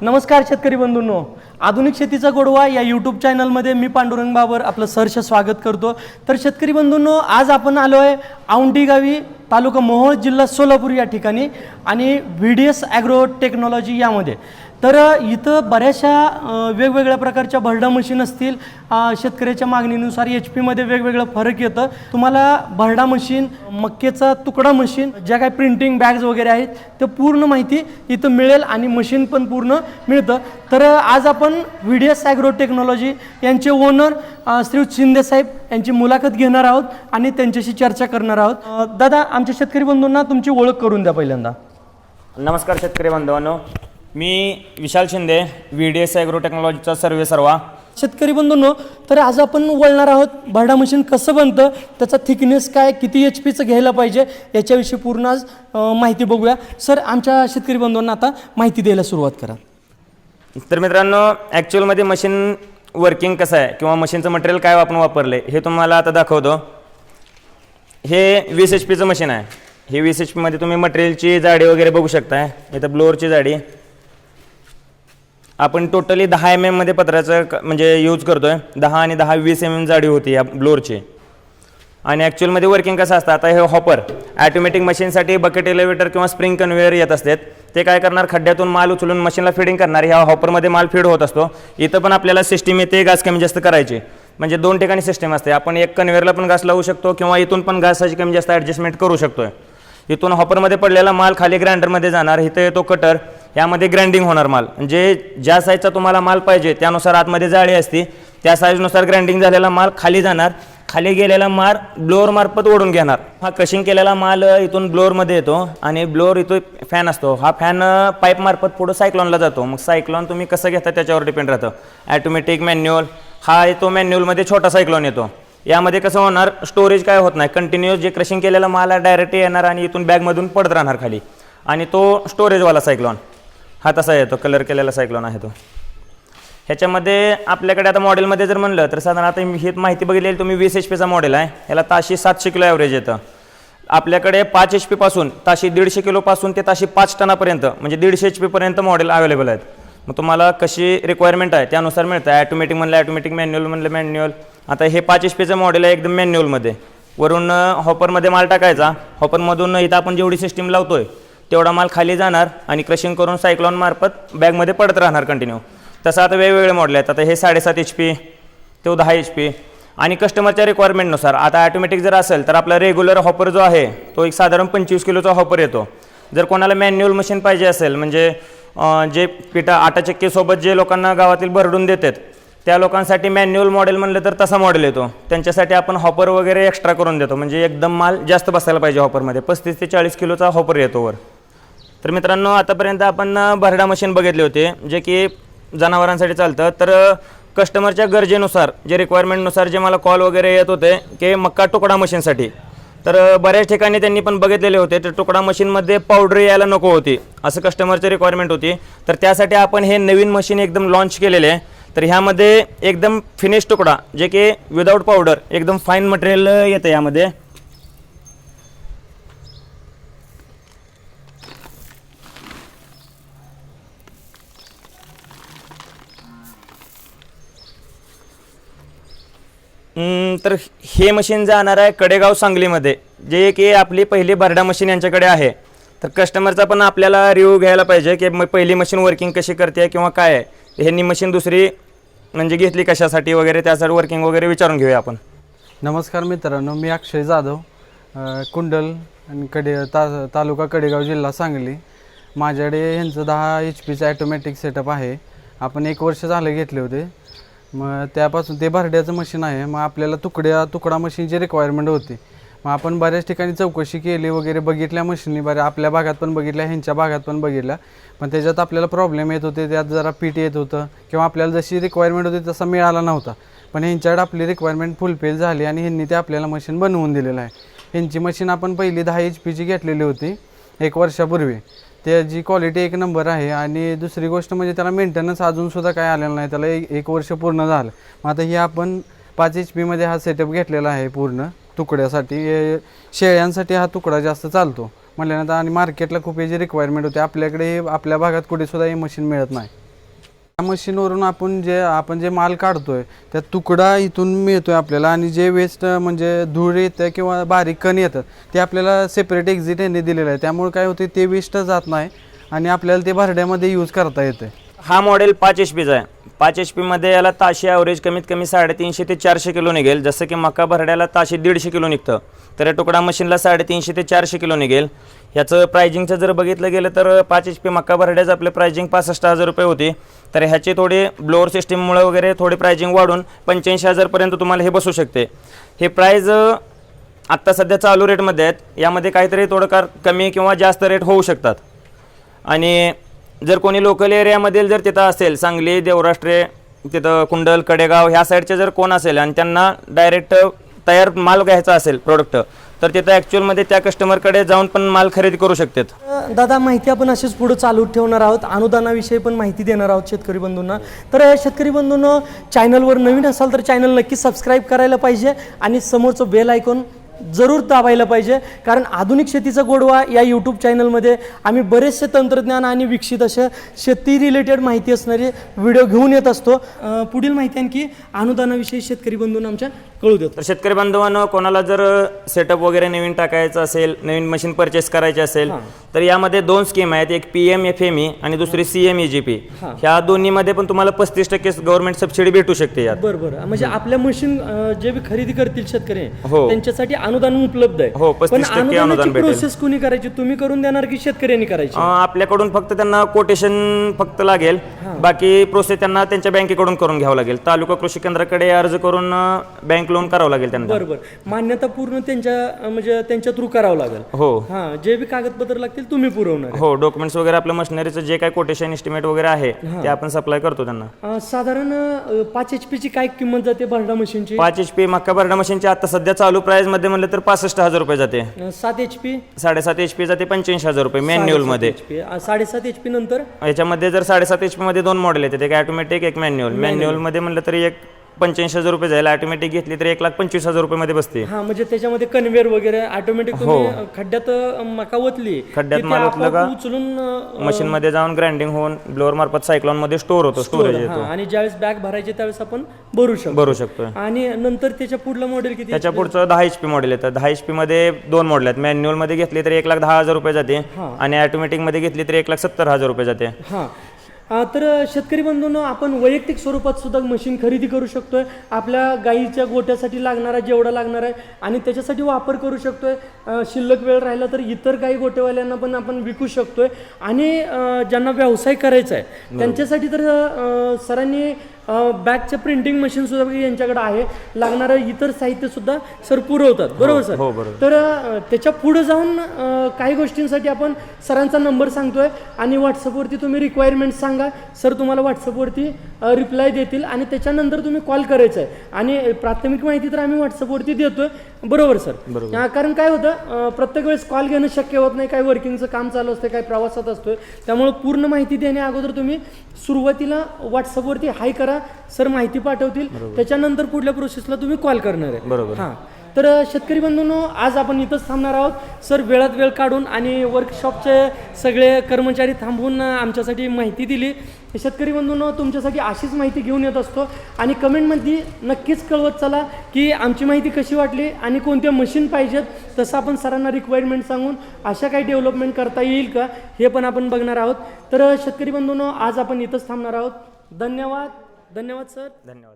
नमस्कार शेतकरी बंधूंनो, आधुनिक शेतीचा गोडवा या यूट्यूब चॅनलमध्ये मी पांडुरंग बाबर आपलं सहर्ष स्वागत करतो। तर शेतकरी बंधूंनो, आज आपण आलो आहे औंढी गावी, तालुका मोहोळ, जिल्हा सोलापूर या ठिकाणी आणि VDS ॲग्रो टेक्नॉलॉजी यामध्ये। तर इथं बऱ्याचशा वेगवेगळ्या प्रकारच्या भरडा मशीन असतील, शेतकऱ्याच्या मागणीनुसार HP मध्ये वेगवेगळं फरक येतं। तुम्हाला भरडा मशीन, मक्केचा तुकडा मशीन, ज्या काही प्रिंटिंग बॅग्स वगैरे आहेत ते पूर्ण माहिती इथं मिळेल आणि मशीन पण पूर्ण मिळतं। तर आज आपण VDS ॲग्रो टेक्नॉलॉजी यांचे ओनर श्री शिंदे साहेब यांची मुलाखत घेणार आहोत आणि त्यांच्याशी चर्चा करणार आहोत। दादा, आमच्या शेतकरी बंधूंना तुमची ओळख करून द्या पहिल्यांदा। नमस्कार शेतकरी बांधवांनो, मी विशाल शिंदे, VDS ॲग्रो टेक्नॉलॉजीचा सर्वा। शेतकरी बंधूंनो, तर आज आपण बोलणार आहोत भरडा मशीन कसं बनतं, त्याचा थिकनेस काय, किती HPचं घ्यायला पाहिजे याच्याविषयी पूर्ण आज माहिती बघूया। सर, आमच्या शेतकरी बंधूंना आता माहिती द्यायला सुरुवात करा। तर मित्रांनो, ॲक्च्युअलमध्ये मशीन वर्किंग कसं आहे किंवा मशीनचं मटेरियल काय आपण वापरले हे तुम्हाला आता दाखवतो। हे 20 HPचं मशीन आहे। हे 20 HP मध्ये तुम्ही मटेरियलची जाडी वगैरे बघू शकताय। इथं ब्लोअरची जाडी आपण टोटली 10 mm मध्ये पत्राचं म्हणजे यूज करतोय। 10 आणि 10 20 mm जाडी होती या ब्लोअरची। आणि ॲक्च्युअलमध्ये वर्किंग कसं असतं, आता हे हॉपर ॲटोमॅटिक मशीनसाठी बकेट एलिव्हेटर किंवा स्प्रिंग कन्व्हेयर येत असतात। ते काय करणार, खड्ड्यातून माल उचलून मशीनला फिडिंग करणार। ह्या हॉपरमध्ये माल फीड होत असतो। इथं पण आपल्याला सिस्टीम येते घास कमी जास्त करायची, म्हणजे 2 ठिकाणी सिस्टीम असते। आपण एक कन्व्हेयरला पण घास लावू शकतो किंवा इथून पण घासाची कमी जास्त ॲडजस्टमेंट करू शकतोय। इथून हॉपरमध्ये पडलेला माल खाली ग्राइंडरमध्ये जाणार। इथं येतो कटर, यामध्ये ग्राइंडिंग होणार माल, म्हणजे ज्या साईजचा तुम्हाला माल पाहिजे त्यानुसार आतमध्ये जाळी असते, त्या साईजनुसार ग्राइंडिंग झालेला माल खाली जाणार। खाली गेलेला माल ब्लोअर मार्फत ओढून घेणार। हा क्रशिंग केलेला माल इथून ब्लोअरमध्ये येतो आणि ब्लोअर इथं फॅन असतो। हा फॅन पाईप मार्फत पुढं सायक्लॉनला जातो। मग सायक्लॉन तुम्ही कसं घेता त्याच्यावर डिपेंड राहतं। ॲटोमॅटिक, मॅन्युअल, हा येतो मॅन्युअलमध्ये छोटा सायक्लॉन येतो। यामध्ये कसं होणार, स्टोरेज काय होत नाही, कंटिन्युअस जे क्रशिंग केलेला माल आहे डायरेक्ट येणार आणि इथून बॅगमधून पडत राहणार खाली। आणि तो स्टोरेजवाला सायक्लॉन हा तसा येतो, कलर केलेला सायक्लॉन आहे तो। ह्याच्यामध्ये आपल्याकडे आता मॉडेलमध्ये जर म्हणलं तर साधारण आता ही माहिती बघितलेली तुम्ही 20 HPचा मॉडेल आहे। याला ताशी 700 किलो ॲव्हरेज येतं। आपल्याकडे 5 HP पासून ताशी 150 किलोपासून ते ताशी 5 टनापर्यंत म्हणजे 150 HP पर्यंत मॉडेल अवेलेबल आहेत। मग तुम्हाला कशी रिक्वायरमेंट आहे त्यानुसार मिळतं। ॲटोमॅटिक म्हणलं ॲटोमॅटिक, मॅन्युअल म्हणलं मॅन्युअल। आता हे 5 HPचं मॉडेल आहे एकदम मॅन्युअलमध्ये। वरून हॉपरमध्ये माल टाकायचा, हॉपरमधून इथं आपण जेवढी सिस्टीम लावतोय तेवढा माल खाली जाणार आणि क्रशिंग करून सायक्लॉन मार्फत बॅगमध्ये पडत राहणार कंटिन्यू। तसं आता वेगवेगळे मॉडेल आहेत। आता हे 7.5 HP, तो 10 HP आणि कस्टमरच्या रिक्वायरमेंटनुसार। आता ॲटोमॅटिक जर असेल तर आपला रेग्युलर हॉपर जो आहे तो एक साधारण 25 किलोचा हॉपर येतो। जर कोणाला मॅन्युअल मशीन पाहिजे असेल, म्हणजे जे आटा चक्कीसोबत जे लोकांना गावातील भरडून देतात त्या लोकांसाठी मॅन्युअल मॉडेल म्हणलं तर तसा मॉडेल येतो। त्यांच्यासाठी आपण हॉपर वगैरे एक्स्ट्रा करून देतो, म्हणजे एकदम माल जास्त बसायला पाहिजे हॉपरमध्ये। 35 ते 40 किलोचा हॉपर येतो वर। तर मित्रांनो, आतापर्यंत आपण भरडा मशीन बघितले होते जे की जनावरांसाठी चालतं। तर कस्टमरच्या गरजेनुसार, जे रिक्वायरमेंटनुसार जे मला कॉल वगैरे येत होते की मक्का तुकडा मशीनसाठी, तर बऱ्याच ठिकाणी त्यांनी पण बघितलेले होते। तर तुकडा मशीनमध्ये पावडर यायला नको होती असं कस्टमरची रिक्वायरमेंट होती। तर त्यासाठी आपण हे नवीन मशीन एकदम लॉन्च केलेले आहे। तर ह्यामध्ये एकदम फिनिश तुकडा, जे की विदाऊट पावडर एकदम फाईन मटेरियल येतं यामध्ये। तर हे मशीन जाणार आहे कडेगाव, सांगलीमध्ये, जे की आपली पहिली भरडा मशीन यांच्याकडे आहे। तर कस्टमरचा पण आपल्याला रिव्ह्यू घ्यायला पाहिजे की पहिली मशीन वर्किंग कशी करते किंवा काय आहे, ह्यांनी मशीन दुसरी म्हणजे घेतली कशासाठी वगैरे, त्यासाठी वर्किंग वगैरे विचारून घेऊया आपण। नमस्कार मित्रांनो, मी अक्षय जाधव, कुंडल आणि तालुका कडेगाव, जिल्हा सांगली। माझ्याकडे ह्यांचं 10 HPचं ॲटोमॅटिक सेटअप आहे। आपण 1 वर्ष झालं घेतले होते। मग त्यापासून ते भरड्याचं मशीन आहे। मग आपल्याला तुकडा मशीनची रिक्वायरमेंट होती। मग आपण बऱ्याच ठिकाणी चौकशी केली वगैरे, बघितल्या मशीनी आपल्या भागात पण बघितल्या, ह्यांच्या भागात पण बघितल्या, पण त्याच्यात आपल्याला प्रॉब्लेम येत होते। त्यात जरा पीठ येत होतं किंवा आपल्याला जशी रिक्वायरमेंट होती तसा मिळाला नव्हता। पण ह्यांच्याकडे आपली रिक्वायरमेंट फुलफिल झाली आणि ह्यांनी ते आपल्याला मशीन बनवून दिलेलं आहे। ह्यांची मशीन आपण पहिली 10 HPची घेतलेली होती 1 वर्षापूर्वी। त्याची क्वालिटी 1 नंबर आहे। आणि दुसरी गोष्ट म्हणजे त्याला मेंटेनन्स अजूनसुद्धा काय आलेलं नाही, त्याला 1 वर्ष पूर्ण झालं। मग आता ही आपण 5 HP मध्ये हा सेटअप घेतलेला आहे पूर्ण तुकड्यासाठी। शेळ्यांसाठी हा तुकडा जास्त चालतो म्हटल्यानंतर, आणि मार्केटला खूप याची रिक्वायरमेंट होते। आपल्याकडे आपल्या भागात कुठेसुद्धा हे मशीन मिळत नाही। त्या मशीनवरून आपण जे माल काढतोय त्या तुकडा इथून मिळतोय आपल्याला, आणि जे वेस्ट म्हणजे धूळ येतं किंवा बारीक कण येतं ते आपल्याला सेपरेट एक्झिट यांनी दिलेलं आहे. त्यामुळे काय होते ते वेस्ट जात नाही आणि आपल्याला ते भरड्यामध्ये यूज करता येते. हा मॉडेल 5 HP चा आहे. 5 HP मध्ये याला ताशी ॲव्हरेज कमीत कमी 350 ते 400 किलो निघेल. जसं की मका भरड्याला ताशी 150 किलो निघतं, तर या तुकडा मशीनला 350 ते 400 किलो निघेल. ह्याचं प्राइजिंगचं जर बघितलं गेलं तर 5 HP मका भरड्याचं आपलं प्राइजिंग 65,000 रुपये होती. तर ह्याचे थोडे ब्लोअर सिस्टीममुळे वगैरे थोडी प्राइजिंग वाढून 85,000 पर्यंत तुम्हाला हे बसू शकते. हे प्राईज आत्ता सध्या चालू रेटमध्ये आहेत. यामध्ये काहीतरी थोडंफार कमी किंवा जास्त रेट होऊ शकतात. आणि जर कोणी लोकल एरियामधील जर तिथं असेल, सांगली, देवराष्ट्रे, तिथं कुंडल, कडेगाव ह्या साईडचे जर कोण असेल आणि त्यांना डायरेक्ट तयार माल घ्यायचा असेल प्रोडक्ट, तर तिथं ॲक्च्युअलमध्ये त्या कस्टमरकडे जाऊन पण माल खरेदी करू शकतात. दादा, माहिती आपण अशीच पुढे चालू ठेवणार आहोत. अनुदानाविषयी पण माहिती देणार आहोत शेतकरी बंधूंना. तर शेतकरी बंधूंनो, चॅनलवर नवीन असाल तर चॅनल नक्की सबस्क्राईब करायला पाहिजे आणि समोरचं बेल आयकॉन जरूर दाबायला पाहिजे, कारण आधुनिक शेतीचा गोडवा या यूट्यूब चॅनलमध्ये आम्ही बरेचसे तंत्रज्ञान आणि विकसित असे शेती रिलेटेड माहिती असणारे व्हिडिओ घेऊन येत असतो. पुढील माहिती आणखी अनुदानाविषयी शेतकरी बंधूंना आमच्या कळू देतो. तर शेतकरी बांधवांनो, कोणाला जर सेटअप वगैरे नवीन टाकायचं असेल, नवीन मशीन परचेस करायचे असेल, तर यामध्ये 2 स्कीम आहेत. एक PMFME आणि दुसरी CMEGP. ह्या दोन्हीमध्ये पण तुम्हाला 35% गव्हर्नमेंट सबसिडी भेटू शकते यात. बरोबर. म्हणजे आपल्या मशीन जे बी खरेदी करतील शेतकरी हो. त्यांच्यासाठी अनुदान उपलब्ध आहे. हो, 35% अनुदान भेटेल. प्रोसेस कुणी करायची, तुम्ही करून देणार की शेतकऱ्यांनी करायची? आपल्याकडून फक्त त्यांना कोटेशन फक्त लागेल, बाकी प्रोसेस त्यांना त्यांच्या बँकेकडून करून घ्यावं लागेल. तालुका कृषी केंद्राकडे अर्ज करून बँक लोन करावं लागेल त्यांना. बरोबर. मान्यता पूर्ण त्यांच्या म्हणजे त्यांच्या थ्रू करावं लागेल. हो. हा, जे बी कागदपत्र लागतील तुम्ही पुरवणार. हो, डॉक्युमेंट्स वगैरे आपलं मशिनरीचं जे काय कोटेशन एस्टिमेट वगैरे आहे ते आपण सप्लाय करतो त्यांना. साधारण 5 HP ची काय किंमत जाते भरडा मशीनची? 5 HP मक्का भरडा मशीनची आता सध्या चालू प्राइस मध्ये म्हणलं तर 65,000 रुपये जाते. 7 HP? 7.5 HP जाते 85,000 रुपये मॅन्युअल मध्ये. 7.5 HP नंतर याच्यामध्ये जर 7.5 HP मध्ये 2 मॉडेल येते, एक ऑटोमॅटिक, एक मॅन्युअल. मॅन्युअल मध्ये म्हणलं तरी एक 85,000 रुपये जाईल. ऑटोमॅटिक घेतली तर 1,25,000 रुपये मध्ये बसते. हा, म्हणजे त्याच्यामध्ये कन्व्हेअर वगैरे ऑटोमॅटिक तुम्ही खड्ड्यात मका ओतली, खड्ड्यात माल ओतलं का उचलून मशीन मध्ये जाऊन ग्राइंडिंग होऊन ब्लोअर मार्फत सायक्लॉन मध्ये स्टोअर होतो, स्टोरेज येतो. आणि ज्यावेळेस बॅग भरायचे त्यावेळेस आपण भरू शकतो. आणि नंतर त्याच्या पुढलं मॉडेल किती? त्याच्या पुढचं 10 HP मॉडेल येतं. 10 HP मध्ये 2 मॉडेल आहेत. मॅन्युअल मध्ये घेतली तर 1,10,000 रुपये जाते आणि ऑटोमॅटिक मध्ये घेतली तर 1,70,000 रुपये जाते. हा. तर शेतकरी बंधूंनो, आपण वैयक्तिक स्वरूपात सुद्धा मशीन खरेदी करू शकतोय. आपल्या गाईच्या गोट्यासाठी लागणारा जेवढा लागणार आहे आणि त्याच्यासाठी वापर करू शकतोय. शिल्लक वेळ राहिला तर इतर काही गोटेवाल्यांना पण आपण विकू शकतोय. आणि ज्यांना व्यवसाय करायचा आहे त्यांच्यासाठी तर सरांनी बॅगचं प्रिंटिंग मशीन सुद्धा यांच्याकडे आहे. लागणारं इतर साहित्य सुद्धा सर पुरवतात. बरोबर सर? हो, बरोबर. तर त्याच्या पुढे जाऊन काही गोष्टींसाठी आपण सरांचा नंबर सांगतोय आणि व्हॉट्सअपवरती तुम्ही रिक्वायरमेंट सांगा, सर तुम्हाला व्हॉट्सअपवरती रिप्लाय देतील आणि त्याच्यानंतर तुम्ही कॉल करायचा आहे. आणि प्राथमिक माहिती तर आम्ही व्हॉट्सअपवरती देतोय. बरोबर सर? कारण काय होतं, प्रत्येक वेळेस कॉल घेणं शक्य होत नाही. काही वर्किंगचं काम चालू असतं, काही प्रवासात असतोय. त्यामुळे पूर्ण माहिती देण्या अगोदर तुम्ही सुरुवातीला व्हॉट्सअपवरती हाय करा, सर माहिती पाठवतील. त्याच्यानंतर पुढल्या प्रोसेसला तुम्ही कॉल करणार आहे. बरोबर. हां. तर शेतकरी बंधूंनो, आज आपण इथंच थांबणार आहोत. सर वेळात वेळ काढून आणि वर्कशॉपचे सगळे कर्मचारी थांबवून आमच्यासाठी माहिती दिली. शेतकरी बंधूंनो, तुमच्यासाठी अशीच माहिती घेऊन येत असतो आणि कमेंटमध्ये नक्कीच कळवत चला की आमची माहिती कशी वाटली आणि कोणते मशीन पाहिजेत. तसं आपण सरांना रिक्वायरमेंट सांगून अशा काही डेव्हलपमेंट करता येईल का हे पण आपण बघणार आहोत. तर शेतकरी बंधूंनो, आज आपण इथंच थांबणार आहोत. धन्यवाद. धन्यवाद सर. धन्यवाद.